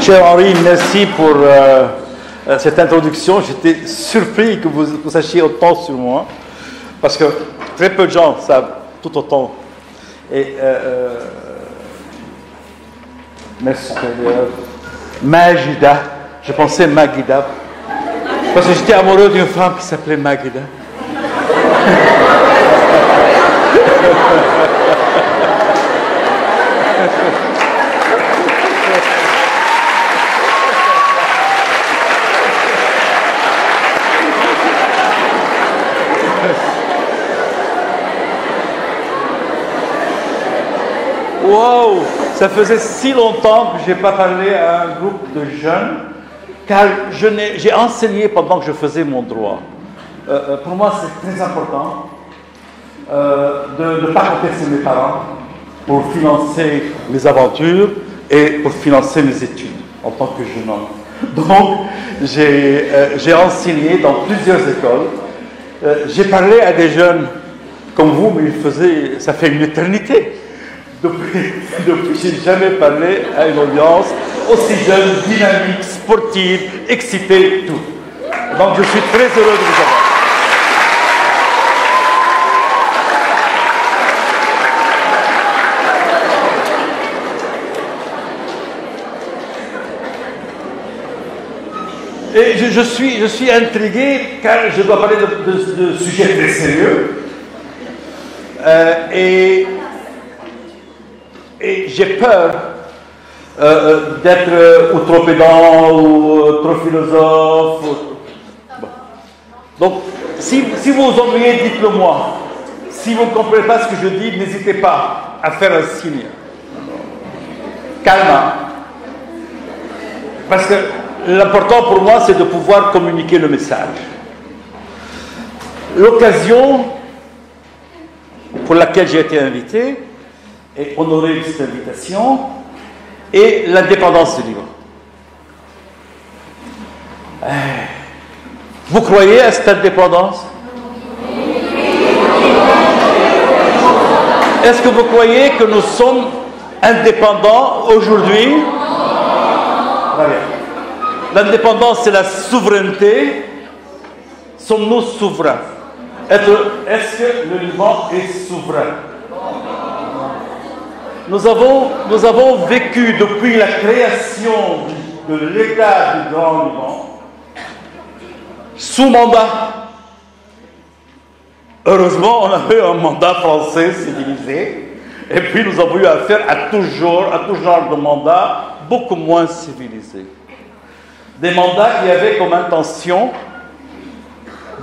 cher Henri, merci pour cette introduction. J'étais surpris que vous sachiez autant sur moi, parce que très peu de gens savent tout autant. Et merci. Magida, je pensais Magida, parce que j'étais amoureux d'une femme qui s'appelait Magida. Wow, ça faisait si longtemps que je n'ai pas parlé à un groupe de jeunes, car j'ai enseigné pendant que je faisais mon droit. Pour moi, c'est très important de ne pas compter sur mes parents pour financer mes aventures et pour financer mes études en tant que jeune homme. Donc, j'ai enseigné dans plusieurs écoles. J'ai parlé à des jeunes comme vous, mais ça fait une éternité. Depuis je n'ai jamais parlé à une audience aussi jeune, dynamique, sportive, excitée, tout. Donc je suis très heureux de vous avoir. Et je suis intrigué car je dois parler de sujets très sérieux. Et j'ai peur d'être ou trop pédant ou trop philosophe. Bon. Donc, si vous vous ennuyez, dites-le moi. Si vous ne comprenez pas ce que je dis, n'hésitez pas à faire un signe. Calme. Parce que l'important pour moi, c'est de pouvoir communiquer le message. L'occasion pour laquelle j'ai été invité, et honorer cette invitation, et l'indépendance du Liban. Vous croyez à cette indépendance? Est-ce que vous croyez que nous sommes indépendants aujourd'hui? L'indépendance, c'est la souveraineté. Sommes-nous souverains? Est-ce que le Liban est souverain? Nous avons vécu depuis la création de l'État du Grand Liban sous mandat. Heureusement, on avait un mandat français civilisé, et puis nous avons eu affaire à tout genre de mandats beaucoup moins civilisés. Des mandats qui avaient comme intention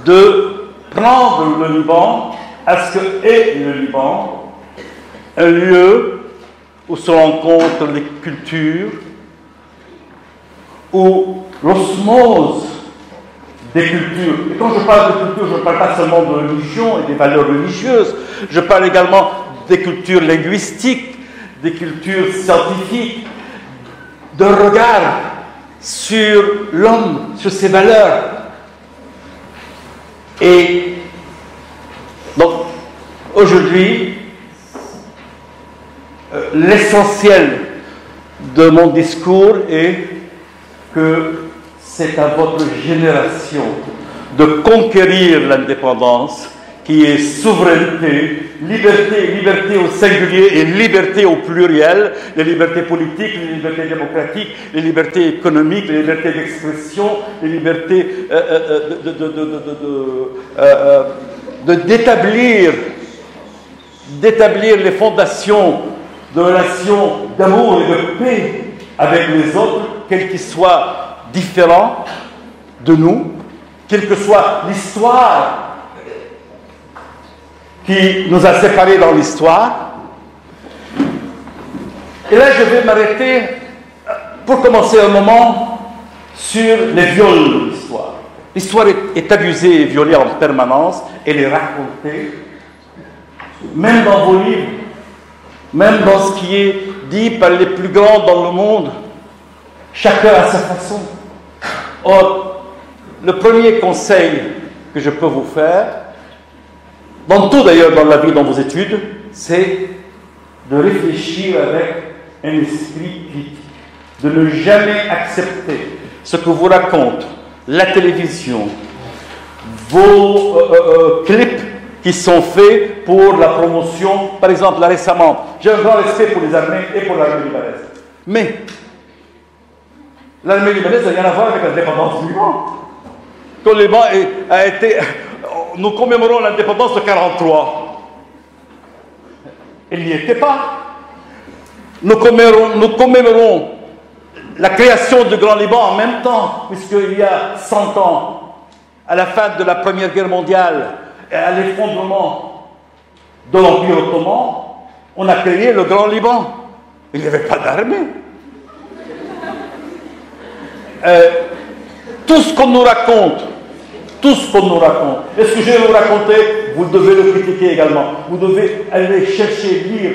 de prendre le Liban à ce que est le Liban, un lieu où se rencontrent les cultures, où l'osmose des cultures, et quand je parle de culture, je ne parle pas seulement de religion et des valeurs religieuses, je parle également des cultures linguistiques, des cultures scientifiques, de regard sur l'homme, sur ses valeurs. Et donc, aujourd'hui, l'essentiel de mon discours est que c'est à votre génération de conquérir l'indépendance, qui est souveraineté, liberté au singulier et liberté au pluriel, les libertés politiques, les libertés démocratiques, les libertés économiques, les libertés d'expression, les libertés d'établir les fondations de relations d'amour et de paix avec les autres, quels qu'ils soient différents de nous, quelle que soit l'histoire qui nous a séparés dans l'histoire. Et là, je vais m'arrêter, pour commencer un moment, sur les viols de l'histoire. L'histoire est abusée et violée en permanence, elle est racontée, même dans vos livres, même dans ce qui est dit par les plus grands dans le monde, chacun à sa façon. Or, le premier conseil que je peux vous faire, dans tout d'ailleurs dans la vie, dans vos études, c'est de réfléchir avec un esprit critique. de ne jamais accepter ce que vous raconte la télévision, vos clips qui sont faits pour la promotion, par exemple, là récemment. J'ai un grand respect pour les armées et pour l'armée libanaise. Mais l'armée libanaise n'a rien à voir avec l'indépendance du Liban. Quand le Liban a été... Nous commémorons l'indépendance de 1943. Il n'y était pas. Nous commémorons la création du Grand Liban en même temps, puisqu'il y a 100 ans, à la fin de la Première Guerre mondiale, et à l'effondrement de l'Empire ottoman, on a créé le Grand Liban. Il n'y avait pas d'armée. Tout ce qu'on nous raconte, et ce que je vais vous raconter, vous devez le critiquer également. Vous devez aller chercher, lire.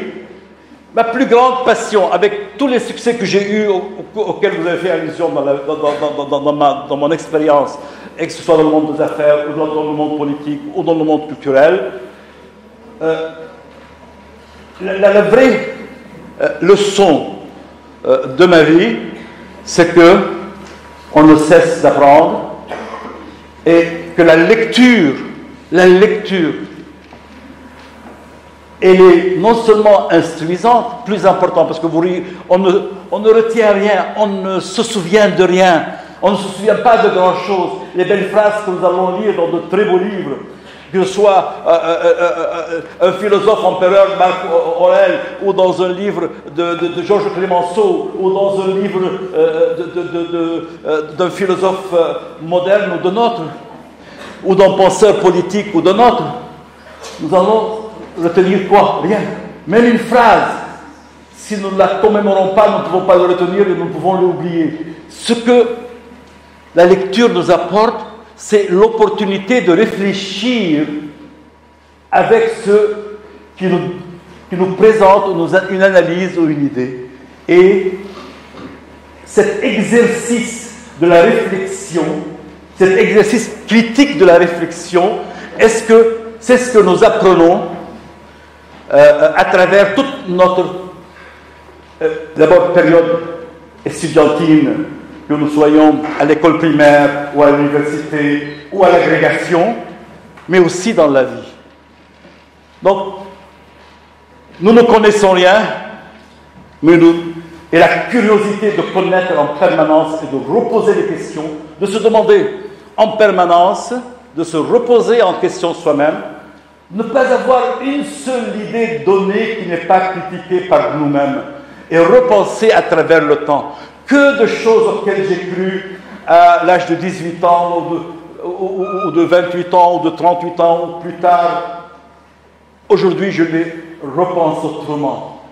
Ma plus grande passion, avec tous les succès que j'ai eus, auxquels vous avez fait allusion dans mon expérience, et que ce soit dans le monde des affaires, ou dans le monde politique, ou dans le monde culturel, la vraie leçon de ma vie, c'est que on ne cesse d'apprendre, et que la lecture, elle est non seulement instruisante, plus importante, parce que on ne retient rien, on ne se souvient de rien, on ne se souvient pas de grand-chose. Les belles phrases que nous allons lire dans de très beaux livres, que ce soit un philosophe empereur Marc Aurèle, ou dans un livre de Georges Clemenceau, ou dans un livre d'un philosophe moderne ou de notre, ou d'un penseur politique ou de notre, nous allons retenir quoi? Rien. Même une phrase, si nous ne la commémorons pas, nous ne pouvons pas le retenir et nous pouvons l'oublier. Ce que la lecture nous apporte, c'est l'opportunité de réfléchir avec ceux qui nous présentent une analyse ou une idée. Et cet exercice de la réflexion, cet exercice critique de la réflexion, c'est ce que nous apprenons à travers toute notre d'abord période estudiantine, que nous soyons à l'école primaire ou à l'université ou à l'agrégation, mais aussi dans la vie. Donc, nous ne connaissons rien, et la curiosité de connaître en permanence et de reposer des questions, de se demander en permanence, de se reposer en question soi-même, ne pas avoir une seule idée donnée qui n'est pas critiquée par nous-mêmes, et repenser à travers le temps. Que de choses auxquelles j'ai cru à l'âge de 18 ans, ou de 28 ans, ou de 38 ans, ou plus tard, aujourd'hui je les repense autrement.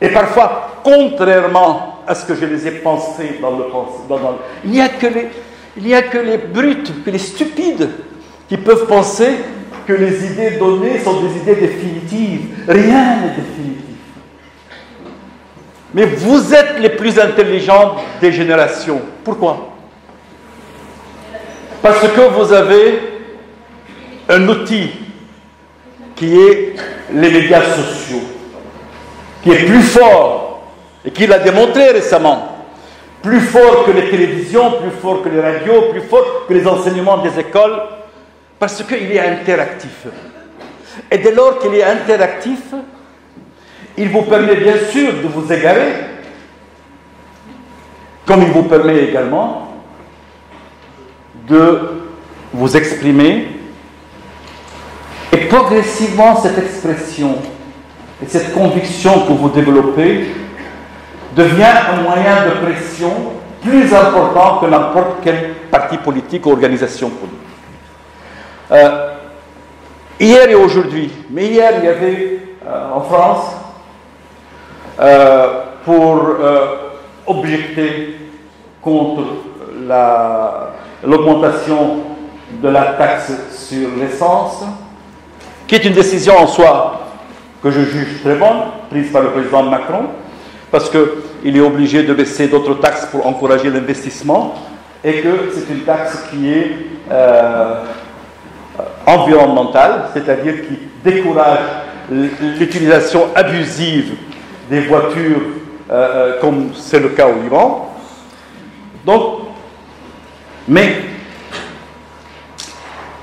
Et parfois, contrairement à ce que je les ai pensés dans le passé. Il n'y a que les brutes, que les stupides qui peuvent penser que les idées données sont des idées définitives. Rien n'est définitif. Mais vous êtes les plus intelligents des générations. Pourquoi? Parce que vous avez un outil qui est les médias sociaux, qui est plus fort, et qui l'a démontré récemment, plus fort que les télévisions, plus fort que les radios, plus fort que les enseignements des écoles, parce qu'il est interactif. Et dès lors qu'il est interactif, il vous permet bien sûr de vous égarer, comme il vous permet également de vous exprimer. Et progressivement, cette expression et cette conviction que vous développez devient un moyen de pression plus important que n'importe quel parti politique ou organisation politique. Hier et aujourd'hui, mais hier il y avait en France, pour objecter contre l'augmentation de la taxe sur l'essence, qui est une décision en soi que je juge très bonne, prise par le président Macron, parce qu'il est obligé de baisser d'autres taxes pour encourager l'investissement, et que c'est une taxe qui est environnementale, c'est-à-dire qui décourage l'utilisation abusive des voitures comme c'est le cas au Liban. Donc, mais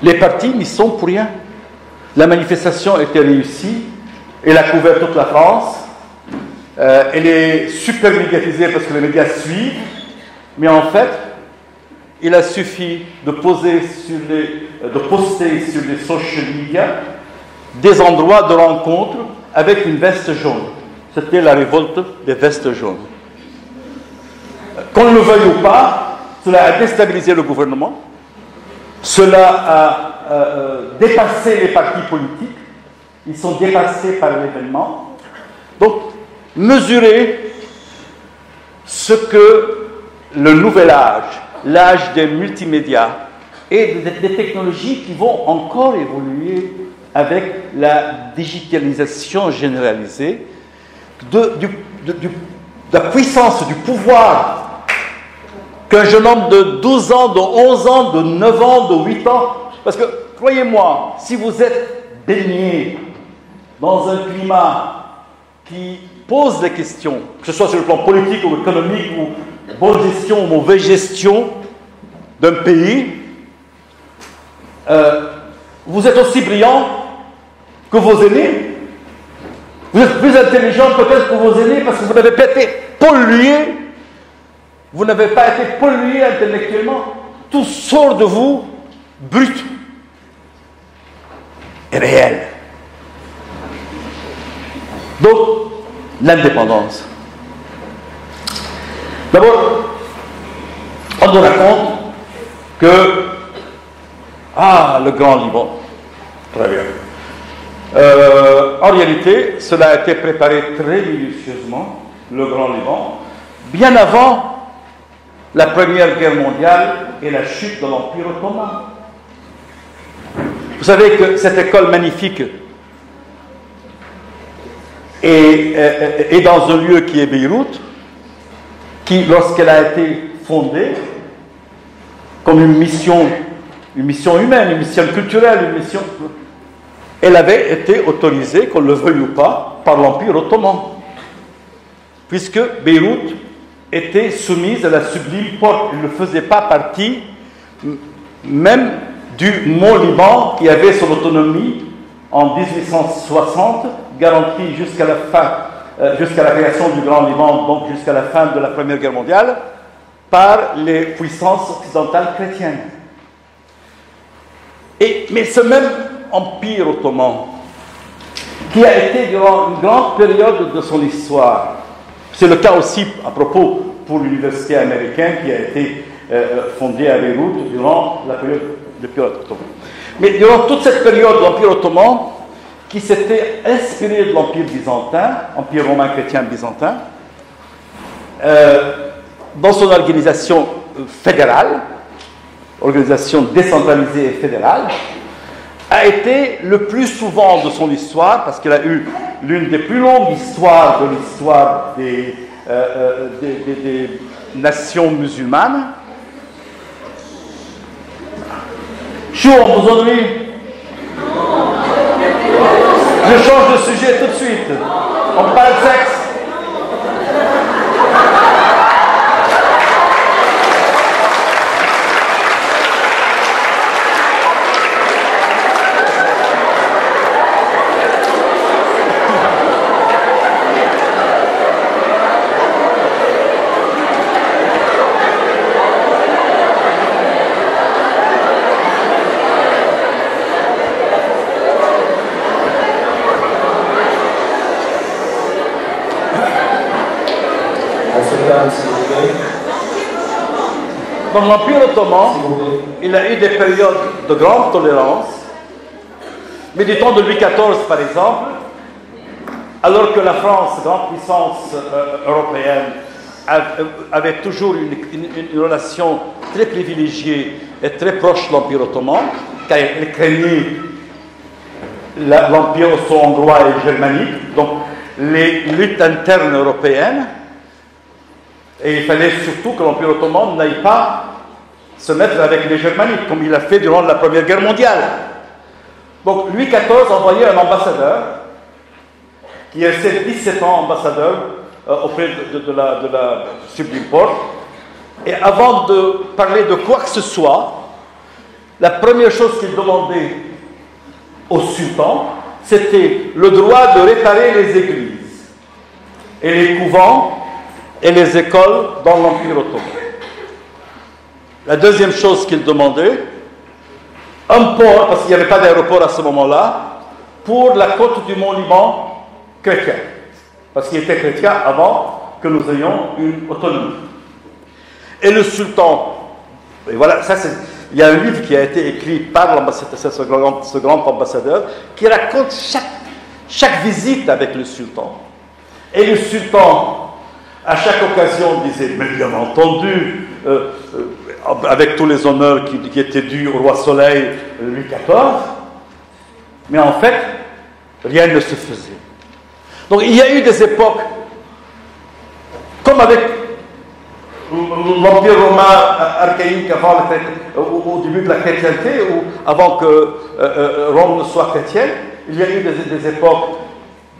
les partis n'y sont pour rien. La manifestation était réussie, elle a couvert toute la France, elle est super médiatisée parce que les médias suivent, mais en fait, il a suffi de poster sur les social media des endroits de rencontre avec une veste jaune. C'était la révolte des vestes jaunes. Qu'on le veuille ou pas, cela a déstabilisé le gouvernement, cela a dépassé les partis politiques, ils sont dépassés par l'événement. Donc, mesurez ce que le nouvel âge, l'âge des multimédias et des technologies qui vont encore évoluer avec la digitalisation généralisée, de la puissance, du pouvoir qu'un jeune homme de 12 ans, de 11 ans, de 9 ans, de 8 ans, parce que, croyez-moi, si vous êtes baigné dans un climat qui pose des questions, que ce soit sur le plan politique ou économique, ou bonne gestion ou mauvaise gestion d'un pays, vous êtes aussi brillant que vos aînés. Vous êtes plus intelligent peut-être que vos aînés parce que vous n'avez pas été pollué, vous n'avez pas été pollué intellectuellement. Tout sort de vous brut et réel. Donc, l'indépendance. D'abord, on nous raconte que le Grand Liban. Très bien. En réalité, cela a été préparé très minutieusement, le Grand Liban, bien avant la Première Guerre mondiale et la chute de l'Empire ottoman. Vous savez que cette école magnifique est dans un lieu qui est Beyrouth, qui, lorsqu'elle a été fondée, comme une mission humaine, une mission culturelle, elle avait été autorisée, qu'on le veuille ou pas, par l'Empire ottoman, puisque Beyrouth était soumise à la sublime porte. Elle ne faisait pas partie même du Mont Liban, qui avait son autonomie en 1860, garantie jusqu'à la fin, jusqu'à la création du Grand Liban, donc jusqu'à la fin de la Première Guerre mondiale, par les puissances occidentales chrétiennes. Mais ce même Empire ottoman, qui a été durant une grande période de son histoire, c'est le cas aussi à propos pour l'université américaine qui a été fondée à Beyrouth durant la période ottomane. Mais durant toute cette période de l'Empire ottoman, qui s'était inspiré de l'Empire byzantin, Empire romain chrétien byzantin, dans son organisation fédérale, organisation décentralisée et fédérale, a été le plus souvent de son histoire, parce qu'elle a eu l'une des plus longues histoires de l'histoire des nations musulmanes. Chou, on vous ennuie? Je change de sujet tout de suite. On parle de sexe. Dans l'Empire ottoman, il a eu des périodes de grande tolérance, mais du temps de Louis XIV, par exemple, alors que la France, grande puissance européenne, avait toujours une relation très privilégiée et très proche de l'Empire ottoman, car elle craignait l'Empire austro-hongrois et germanique, donc les luttes internes européennes. Et il fallait surtout que l'Empire ottoman n'aille pas se mettre avec les Germaniques, comme il a fait durant la Première Guerre mondiale. Donc Louis XIV envoyait un ambassadeur, qui est resté 17 ans ambassadeur auprès de la Supreme Court. Et avant de parler de quoi que ce soit, la première chose qu'il demandait au sultan, c'était le droit de réparer les églises et les couvents et les écoles dans l'Empire ottoman. La deuxième chose qu'il demandait, un port, parce qu'il n'y avait pas d'aéroport à ce moment-là, pour la côte du Mont Liban chrétien. Parce qu'il était chrétien avant que nous ayons une autonomie. Et le sultan, et voilà, ça c'est, il y a un livre qui a été écrit par l'ambassadeur, ce grand ambassadeur, qui raconte chaque visite avec le sultan. Et le sultan, à chaque occasion, disait, mais bien entendu, avec tous les honneurs qui étaient dus au roi Soleil, Louis XIV, mais en fait, rien ne se faisait. Donc il y a eu des époques, comme avec l'Empire romain archaïque au début de la chrétienté, ou avant que Rome ne soit chrétienne, il y a eu des époques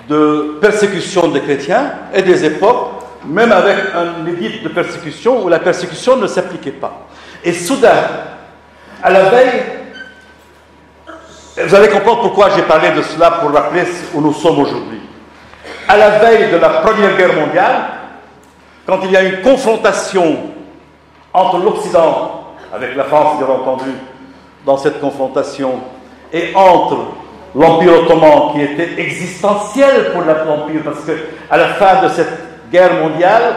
de persécution des chrétiens et des époques, même avec un édit de persécution, où la persécution ne s'appliquait pas. Et soudain, à la veille, vous allez comprendre pourquoi j'ai parlé de cela pour rappeler où nous sommes aujourd'hui. À la veille de la Première Guerre mondiale, quand il y a une confrontation entre l'Occident, avec la France bien entendu, dans cette confrontation, et entre l'Empire ottoman, qui était existentiel pour l'Empire, parce qu'à la fin de cette guerre mondiale,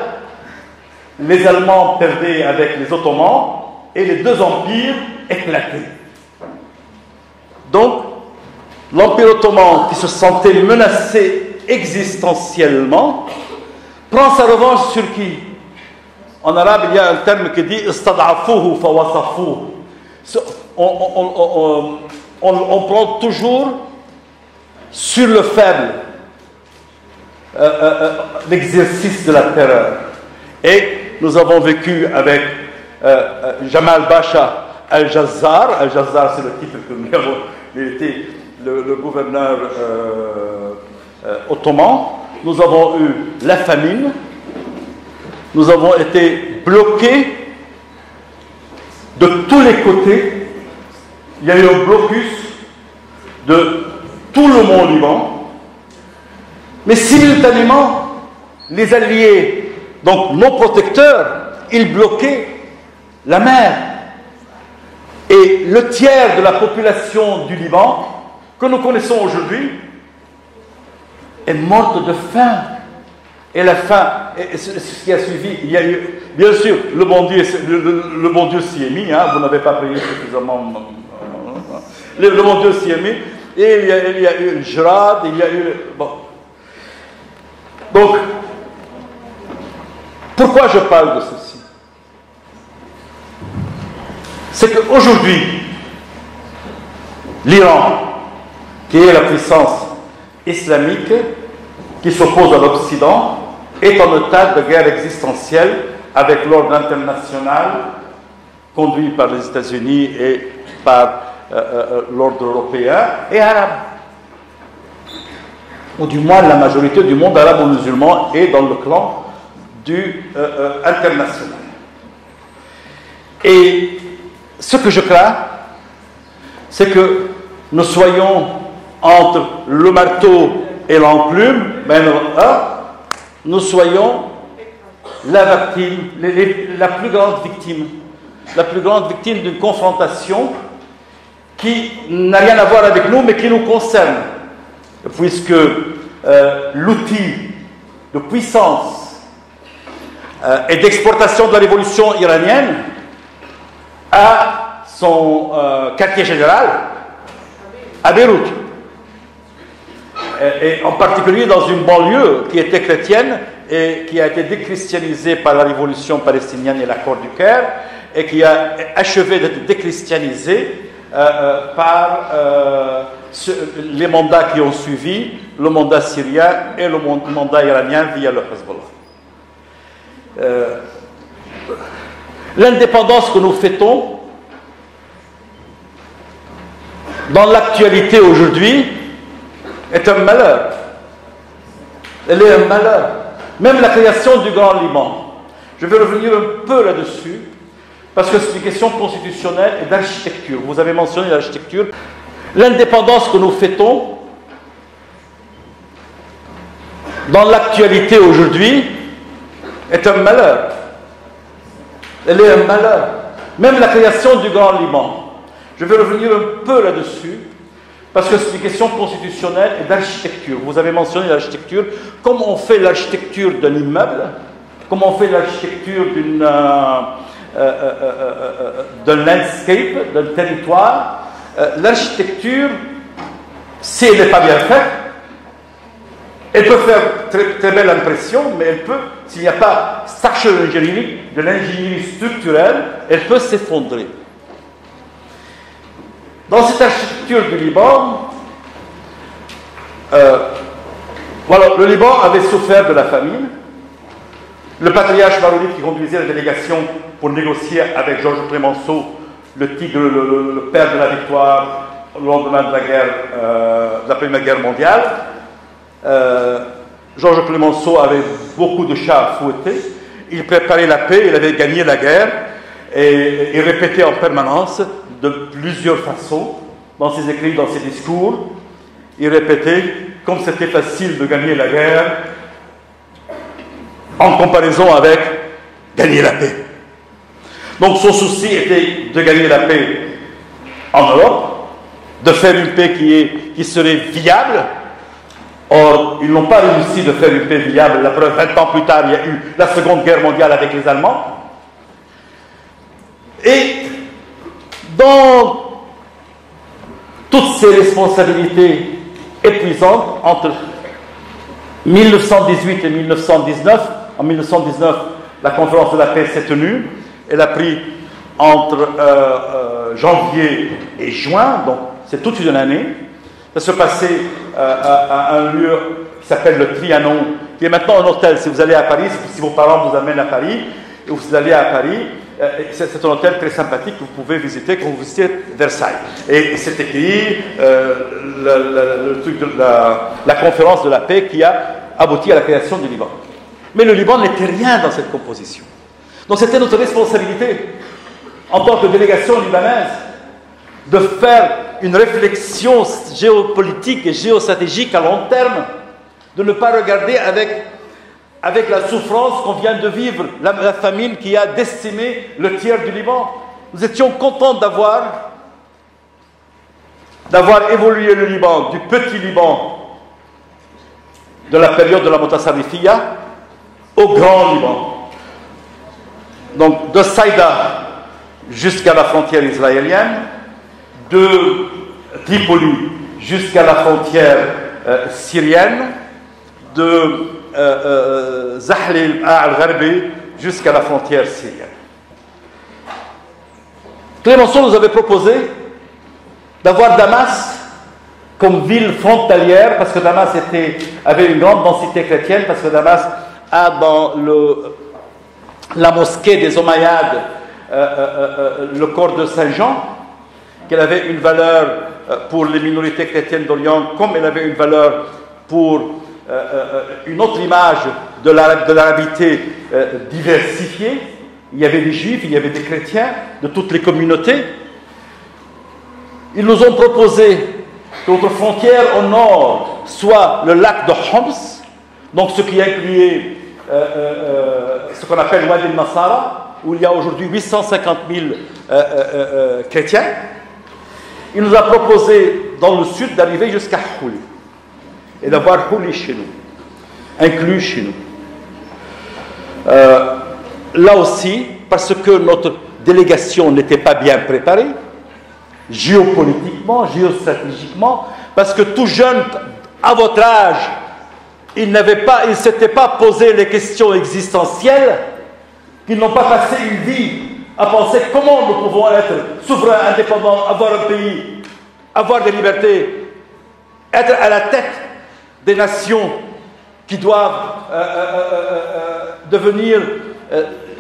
les Allemands perdaient avec les Ottomans, et les deux empires éclataient. Donc, l'Empire ottoman, qui se sentait menacé existentiellement, prend sa revanche sur qui? En arabe, il y a un terme qui dit « istad'afuhu fawasafuhu ». On prend toujours sur le faible l'exercice de la terreur. Et nous avons vécu avec Jamal Bacha al-Jazzar. Al-Jazzar, c'est le titre que nous avons. Il était le gouverneur ottoman. Nous avons eu la famine. Nous avons été bloqués de tous les côtés. Il y a eu un blocus de tout le Mont Liban. Mais simultanément, les Alliés, donc nos protecteurs, ils bloquaient la mer. Et le tiers de la population du Liban, que nous connaissons aujourd'hui, est morte de faim. Et la faim, et ce qui a suivi, il y a eu, bien sûr, le bon Dieu s'y est mis, hein, vous n'avez pas prié suffisamment. Le bon Dieu s'y est mis, et il y a eu le Jrad, il y a eu. Bon. Donc, pourquoi je parle de ceci? C'est qu'aujourd'hui, l'Iran, qui est la puissance islamique, qui s'oppose à l'Occident, est en état de guerre existentielle avec l'ordre international conduit par les États-Unis et par l'ordre européen et arabe. Ou du moins la majorité du monde arabo-musulman est dans le clan du international. Et ce que je crains, c'est que nous soyons entre le marteau et l'enclume, nous soyons la plus grande victime d'une confrontation qui n'a rien à voir avec nous, mais qui nous concerne, puisque l'outil de puissance et d'exportation de la révolution iranienne a son quartier général à Beyrouth. Et en particulier dans une banlieue qui était chrétienne et qui a été déchristianisée par la révolution palestinienne et l'accord du Caire, et qui a achevé d'être déchristianisée par les mandats qui ont suivi, le mandat syrien et le mandat iranien via le Hezbollah. L'indépendance que nous fêtons dans l'actualité aujourd'hui est un malheur. Elle est un malheur. Même la création du Grand Liban. Je vais revenir un peu là-dessus, parce que c'est une question constitutionnelle et d'architecture. Vous avez mentionné l'architecture. L'indépendance que nous fêtons, dans l'actualité aujourd'hui, est un malheur. Elle est un malheur. Même la création du Grand Liban. Je vais revenir un peu là-dessus, parce que c'est une question constitutionnelle et d'architecture. Vous avez mentionné l'architecture. Comment on fait l'architecture d'un immeuble, comment on fait l'architecture d'un landscape, d'un territoire. L'architecture, si elle n'est pas bien faite, elle peut faire très belle impression, mais elle peut, s'il n'y a pas structural engineering, de l'ingénierie structurelle, elle peut s'effondrer. Dans cette architecture du Liban, voilà, le Liban avait souffert de la famine. Le patriarche maronite qui conduisait la délégation pour négocier avec Georges Clemenceau, le tigre, le père de la victoire, au lendemain de la guerre, de la Première Guerre mondiale, Georges Clemenceau avait beaucoup de chats à fouetter. Il préparait la paix, il avait gagné la guerre, et il répétait en permanence, de plusieurs façons, dans ses écrits, dans ses discours, il répétait comme c'était facile de gagner la guerre en comparaison avec gagner la paix. Donc son souci était de gagner la paix en Europe, de faire une paix qui serait viable. Or, ils n'ont pas réussi de faire une paix viable. La preuve, 20 ans plus tard, il y a eu la Seconde Guerre mondiale avec les Allemands. Et dans toutes ces responsabilités épuisantes, entre 1918 et 1919, en 1919, la conférence de la paix s'est tenue. Elle a pris entre janvier et juin, donc c'est toute une année. Ça se passait à un lieu qui s'appelle le Trianon, qui est maintenant un hôtel. Si vous allez à Paris, si vos parents vous amènent à Paris, et vous allez à Paris, c'est un hôtel très sympathique que vous pouvez visiter quand vous visitez Versailles. Et c'est écrit le truc de la conférence de la paix qui a abouti à la création du Liban. Mais le Liban n'était rien dans cette composition. Donc c'était notre responsabilité, en tant que délégation libanaise, de faire une réflexion géopolitique et géostratégique à long terme, de ne pas regarder avec la souffrance qu'on vient de vivre, la famine qui a décimé le tiers du Liban. Nous étions contents d'avoir évolué le Liban, du petit Liban de la période de la Motasarrifia au grand Liban. Donc de Saïda jusqu'à la frontière israélienne, de Tripoli jusqu'à la frontière syrienne, de Zahlil al-Gharbi jusqu'à la frontière syrienne. Clemenceau nous avait proposé d'avoir Damas comme ville frontalière, parce que Damas avait une grande densité chrétienne, parce que Damas a dans la mosquée des Omeyyades le corps de Saint-Jean, qu'elle avait une valeur pour les minorités chrétiennes d'Orient, comme elle avait une valeur pour une autre image de l'arabité diversifiée. Il y avait des juifs, il y avait des chrétiens de toutes les communautés. Ils nous ont proposé que notre frontière au nord soit le lac de Homs, donc ce qui incluait ce qu'on appelle Wadi al-Nasara, où il y a aujourd'hui 850 000 chrétiens. Il nous a proposé dans le sud d'arriver jusqu'à Houli et d'avoir Houli chez nous, inclus chez nous. Là aussi, parce que notre délégation n'était pas bien préparée, géopolitiquement, géostratégiquement, parce que tout jeune, à votre âge, ils ne s'étaient pas posé les questions existentielles, qu'ils n'ont pas passé une vie à penser comment nous pouvons être souverains, indépendants, avoir un pays, avoir des libertés, être à la tête des nations qui doivent devenir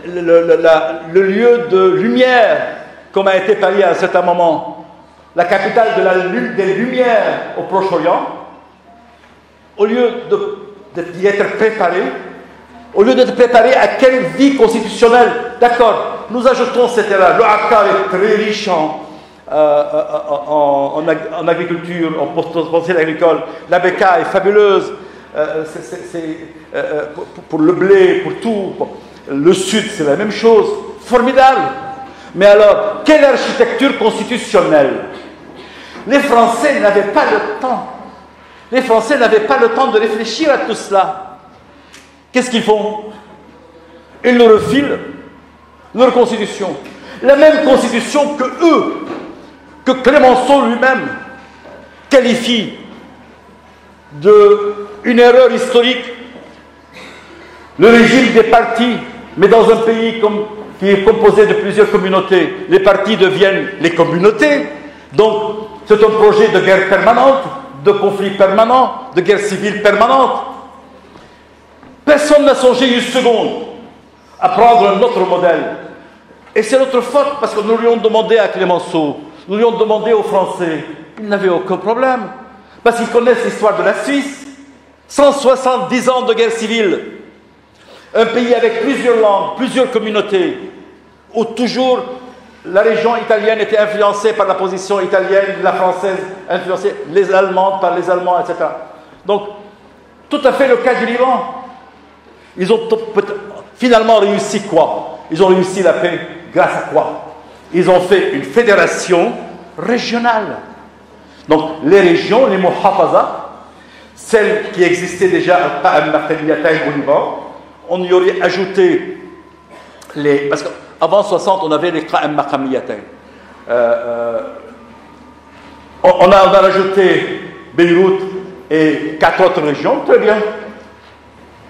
le lieu de lumière, comme a été Paris à un certain moment, la capitale des Lumières au Proche-Orient. Au lieu d'y être préparés, Au lieu de te préparer à quelle vie constitutionnelle, d'accord, nous ajoutons cette erreur. Le Akkar est très riche en agriculture, en potentiel agricole. La Beka est fabuleuse pour le blé, pour tout. Le Sud, c'est la même chose. Formidable. Mais alors, quelle architecture constitutionnelle? Les Français n'avaient pas le temps. Les Français n'avaient pas le temps de réfléchir à tout cela. Qu'est-ce qu'ils font? Ils nous refilent leur constitution. La même constitution que eux, que Clémenceau lui-même qualifie d'une erreur historique. Le régime des partis, mais dans un pays qui est composé de plusieurs communautés, les partis deviennent les communautés. Donc, c'est un projet de guerre permanente, de conflit permanent, de guerre civile permanente. Personne n'a songé une seconde à prendre un autre modèle. Et c'est notre faute, parce que nous lui avons demandé à Clémenceau, nous lui avons demandé aux Français. Ils n'avaient aucun problème, parce qu'ils connaissent l'histoire de la Suisse. 170 ans de guerre civile. Un pays avec plusieurs langues, plusieurs communautés, où toujours la région italienne était influencée par la position italienne, la française influencée, les Allemandes par les Allemands, etc. Donc, tout à fait le cas du Liban. Ils ont finalement réussi quoi? Ils ont réussi la paix grâce à quoi? Ils ont fait une fédération régionale. Donc, les régions, les muhafaza, celles qui existaient déjà à Qa'em Makamiyatain au Liban, on y aurait ajouté les... Parce qu'avant 60, on avait les Qa'em Makamiyatain. On a rajouté Beyrouth et 4 autres régions, très bien.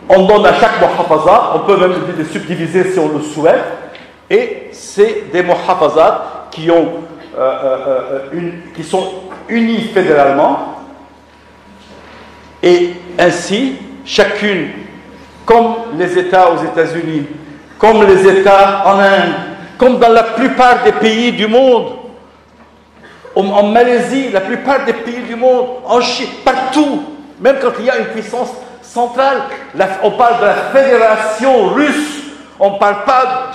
On donne à chaque muhafaza, on peut même les subdiviser si on le souhaite, et c'est des muhafazat qui sont unis fédéralement, et ainsi, chacune, comme les États aux États-Unis, comme les États en Inde, comme dans la plupart des pays du monde, en Malaisie, la plupart des pays du monde, en Chine, partout, même quand il y a une puissance centrale, on parle de la fédération russe, on ne parle pas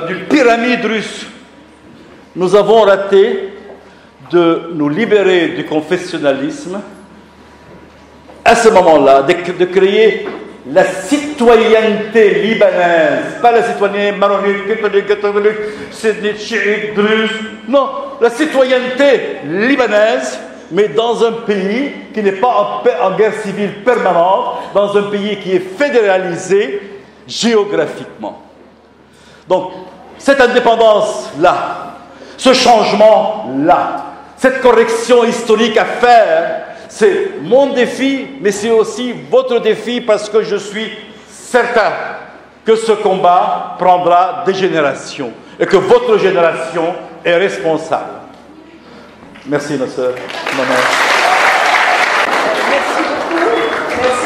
d'une pyramide russe. Nous avons raté de nous libérer du confessionnalisme à ce moment-là, de créer la citoyenneté libanaise, pas la citoyenneté maronite, catholique, chiite, druze, non, la citoyenneté libanaise, mais dans un pays qui n'est pas en guerre civile permanente, dans un pays qui est fédéralisé géographiquement. Donc, cette indépendance-là, ce changement-là, cette correction historique à faire, c'est mon défi, mais c'est aussi votre défi, parce que je suis certain que ce combat prendra des générations et que votre génération est responsable. Merci, ma sœur. Merci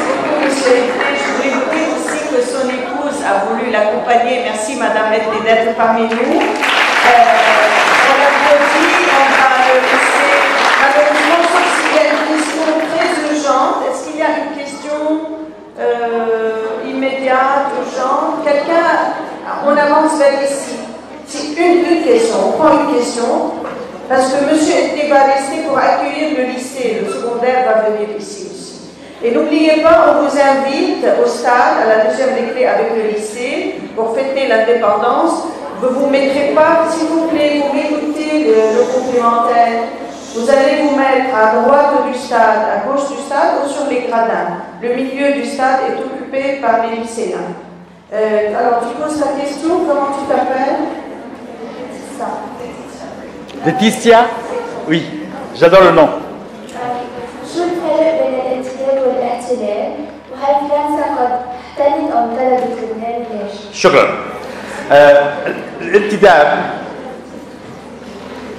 beaucoup, monsieur Edley. Je voulais vous dire aussi que son épouse a voulu l'accompagner. Merci, madame Edley, d'être parmi nous. On l'applaudit, on va le laisser. Malheureusement, sauf s'il y a une question très urgente. Est-ce qu'il y a une question immédiate, urgente? Quelqu'un, on avance vers ici. C'est une question, on prend une question. Parce que M. Edley va rester pour accueillir le lycée, le secondaire va venir ici aussi. Et n'oubliez pas, on vous invite au stade, à la deuxième récré avec le lycée, pour fêter l'indépendance. Vous ne vous mettrez pas, s'il vous plaît, vous m'écoutez le complémentaire. Vous allez vous mettre à droite du stade, à gauche du stade ou sur les gradins. Le milieu du stade est occupé par les lycéens. Alors, tu poses ta question, comment tu t'appelles? C'est ça. Laetitia? Oui, j'adore le nom. شو الفرق بين الانتداب والاعتدال؟ وهل فرنسا قد احتلت أو طلبت لبنان ليش؟ شكرا. L'intidab,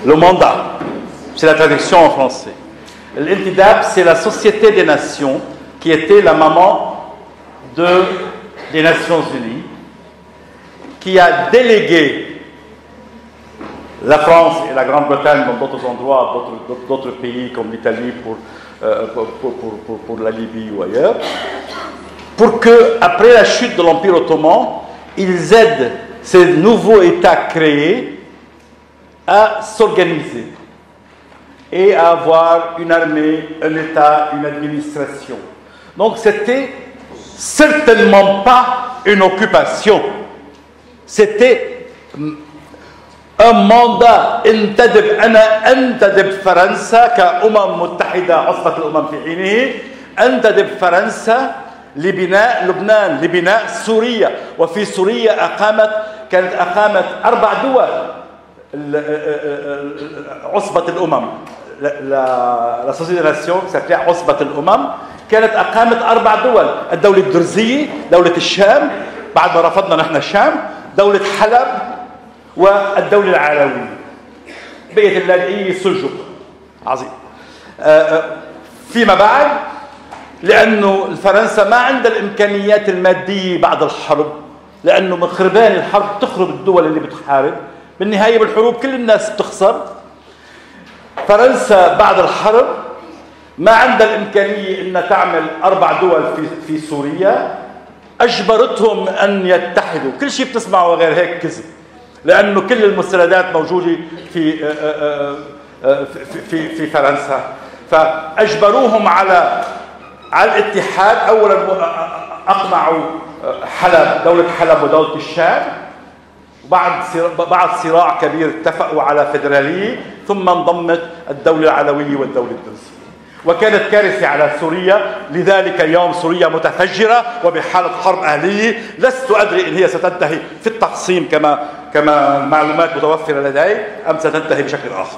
le mandat, c'est la traduction en français. L'intidab, c'est la Société des Nations qui était la maman des Nations Unies, qui a délégué la France et la Grande-Bretagne dans d'autres endroits, d'autres pays comme l'Italie pour la Libye ou ailleurs, pour que, après la chute de l'Empire ottoman, ils aident ces nouveaux États créés à s'organiser et à avoir une armée, un État, une administration. Donc c'était certainement pas une occupation. C'était un mandat. انتدب فرنسا كأمم متحدة عصبة الأمم في حينه انتدب فرنسا لبناء لبنان، لبناء سوريا. وفي سوريا كانت أقامت 4 دول عصبة الأمم. La Société des Nations qui s'appelait عصبة الأمم كانت أقامت 4 دول: الدولة الدرزية، دولة الشام بعد ما رفضنا نحن الشام، دولة حلب، والدولة العلوية. بيت اللاذقية سلجوق. عظيم. فيما بعد، لأنه فرنسا ما عندها الإمكانيات المادية بعد الحرب، لأنه من خربان الحرب تخرب الدول اللي بتحارب، بالنهاية بالحروب كل الناس بتخسر. فرنسا بعد الحرب ما عندها الإمكانية أنها تعمل 4 دول في سوريا، أجبرتهم أن يتحدوا. كل شيء بتسمعه غير هيك كذب، لأنه كل المستندات موجودة في فرنسا. فأجبروهم على الاتحاد. أولا أقمعوا حلب، دولة حلب ودولة الشام، بعد صراع كبير اتفقوا على فيدرالية، ثم انضمت الدولة العلوية والدولة الدرزية. وكانت كارثة على سوريا. لذلك اليوم سوريا متفجرة وبحالة حرب أهلية. لست أدري إن هي ستنتهي في التقسيم كما المعلومات متوفرة لدي، أم ستنتهي بشكل آخر.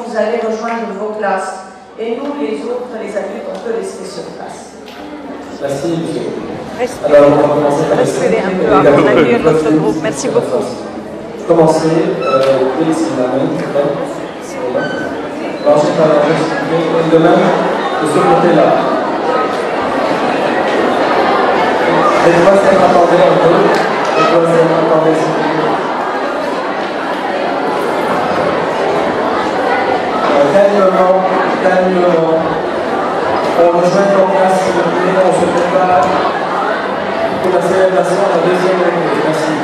Vous allez rejoindre vos classes. Et nous, les autres, les adultes, on peut rester sur place. Merci, monsieur. Alors, on va commencer par respirer un peu avant d'accueillir notre groupe. Merci beaucoup. Commencez, ici la main. Ensuite, on va respirer de même de ce côté-là. Les voisins, attendez un peu. Les voisins, attendez un peu. Calmement. On rejoint nos classes, on se prépare pour la célébration de la 2e année. Merci.